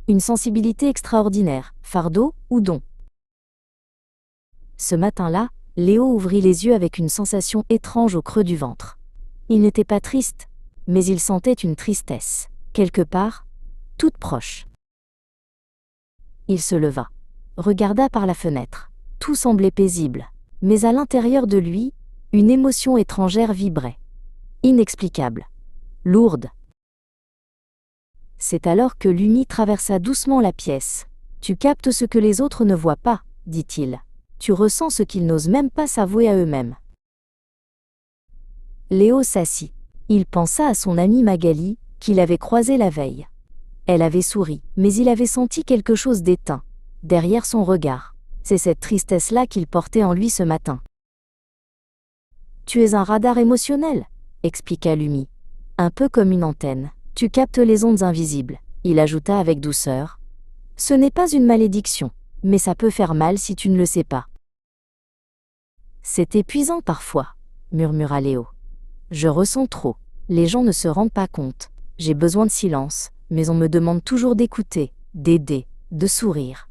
Une sensibilité extraordinaire, fardeau ou don. Ce matin-là, Léo ouvrit les yeux avec une sensation étrange au creux du ventre. Il n'était pas triste, mais il sentait une tristesse, quelque part, toute proche. Il se leva, regarda par la fenêtre. Tout semblait paisible, mais à l'intérieur de lui, une émotion étrangère vibrait. Inexplicable, lourde. C'est alors que Lumi traversa doucement la pièce. « Tu captes ce que les autres ne voient pas, » dit-il. « Tu ressens ce qu'ils n'osent même pas s'avouer à eux-mêmes. » Léo s'assit. Il pensa à son amie Magali, qu'il avait croisée la veille. Elle avait souri, mais il avait senti quelque chose d'éteint, derrière son regard. C'est cette tristesse-là qu'il portait en lui ce matin. « Tu es un radar émotionnel, » expliqua Lumi. « Un peu comme une antenne. Tu captes les ondes invisibles. » Il ajouta avec douceur. « Ce n'est pas une malédiction, mais ça peut faire mal si tu ne le sais pas. » « C'est épuisant parfois, » murmura Léo. « Je ressens trop. Les gens ne se rendent pas compte. J'ai besoin de silence, mais on me demande toujours d'écouter, d'aider, de sourire. »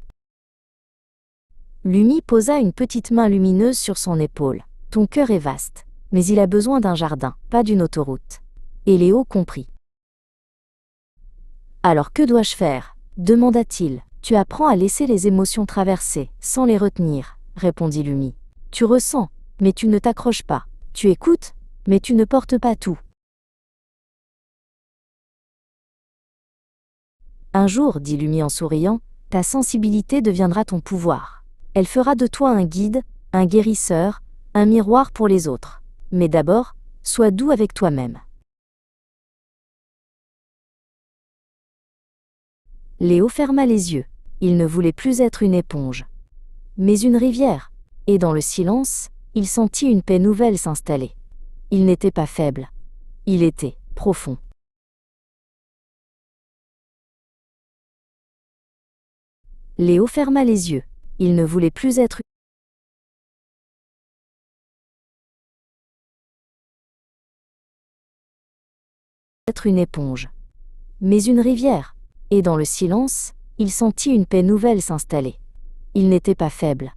Lumi posa une petite main lumineuse sur son épaule. « Ton cœur est vaste, mais il a besoin d'un jardin, pas d'une autoroute. » Et Léo comprit. « Alors que dois-je faire ?» demanda-t-il. « Tu apprends à laisser les émotions traverser, sans les retenir, » répondit Lumi. « Tu ressens, mais tu ne t'accroches pas. Tu écoutes, mais tu ne portes pas tout. » Un jour, dit Lumi en souriant, ta sensibilité deviendra ton pouvoir. Elle fera de toi un guide, un guérisseur, un miroir pour les autres. Mais d'abord, sois doux avec toi-même. Léo ferma les yeux. Il ne voulait plus être une éponge, mais une rivière. Et dans le silence, il sentit une paix nouvelle s'installer. Il n'était pas faible. Il était profond. Léo ferma les yeux. Il ne voulait plus être une éponge, mais une rivière. Et dans le silence, il sentit une paix nouvelle s'installer. Il n'était pas faible.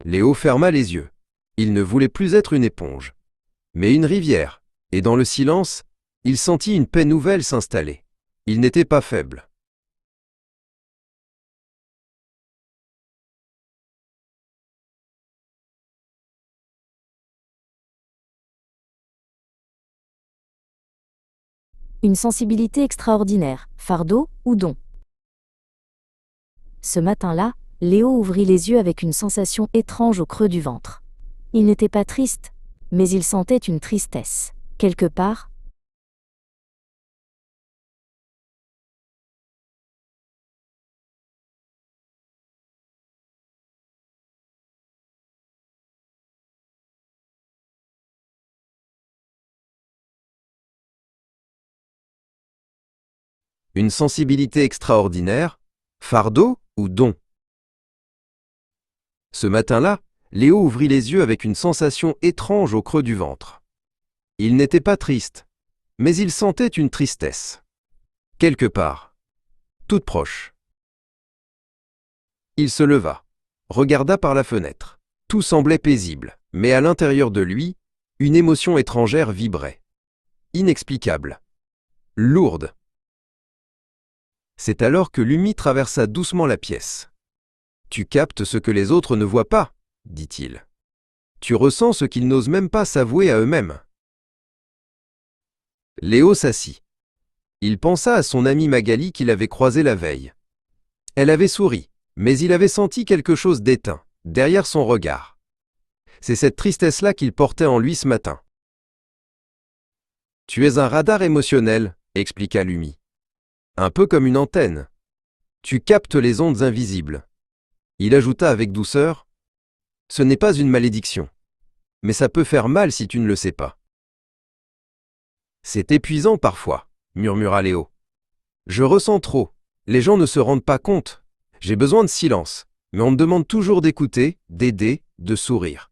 Léo ferma les yeux. Il ne voulait plus être une éponge, mais une rivière. Et dans le silence, il sentit une paix nouvelle s'installer. Il n'était pas faible. Une sensibilité extraordinaire, fardeau ou don. Ce matin-là, Léo ouvrit les yeux avec une sensation étrange au creux du ventre. Il n'était pas triste, mais il sentait une tristesse, quelque part. Une sensibilité extraordinaire, fardeau ou don. Ce matin-là, Léo ouvrit les yeux avec une sensation étrange au creux du ventre. Il n'était pas triste, mais il sentait une tristesse, quelque part, toute proche. Il se leva, regarda par la fenêtre. Tout semblait paisible, mais à l'intérieur de lui, une émotion étrangère vibrait. Inexplicable, lourde. C'est alors que Lumi traversa doucement la pièce. « Tu captes ce que les autres ne voient pas, » dit-il. « Tu ressens ce qu'ils n'osent même pas s'avouer à eux-mêmes. » Léo s'assit. Il pensa à son amie Magali qu'il avait croisée la veille. Elle avait souri, mais il avait senti quelque chose d'éteint, derrière son regard. C'est cette tristesse-là qu'il portait en lui ce matin. « Tu es un radar émotionnel, » expliqua Lumi. Un peu comme une antenne. Tu captes les ondes invisibles. Il ajouta avec douceur, « Ce n'est pas une malédiction, mais ça peut faire mal si tu ne le sais pas. » C'est épuisant parfois, murmura Léo. Je ressens trop. Les gens ne se rendent pas compte. J'ai besoin de silence, mais on me demande toujours d'écouter, d'aider, de sourire.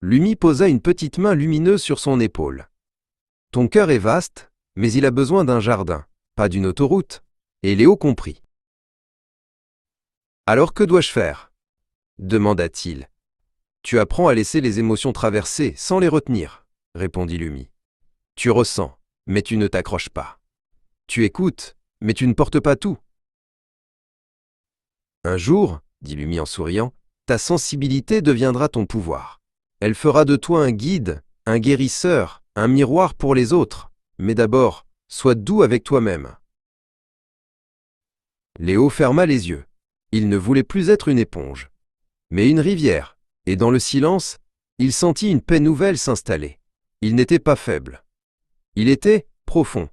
Lumi posa une petite main lumineuse sur son épaule. Ton cœur est vaste, mais il a besoin d'un jardin, pas d'une autoroute. Et Léo comprit. Alors que dois-je faire? Demanda-t-il. Tu apprends à laisser les émotions traverser sans les retenir, répondit Lumi. Tu ressens, mais tu ne t'accroches pas. Tu écoutes, mais tu ne portes pas tout. Un jour, dit Lumi en souriant, ta sensibilité deviendra ton pouvoir. Elle fera de toi un guide, un guérisseur, un miroir pour les autres. Mais d'abord, sois doux avec toi-même. Léo ferma les yeux. Il ne voulait plus être une éponge, mais une rivière, et dans le silence, il sentit une paix nouvelle s'installer. Il n'était pas faible. Il était profond.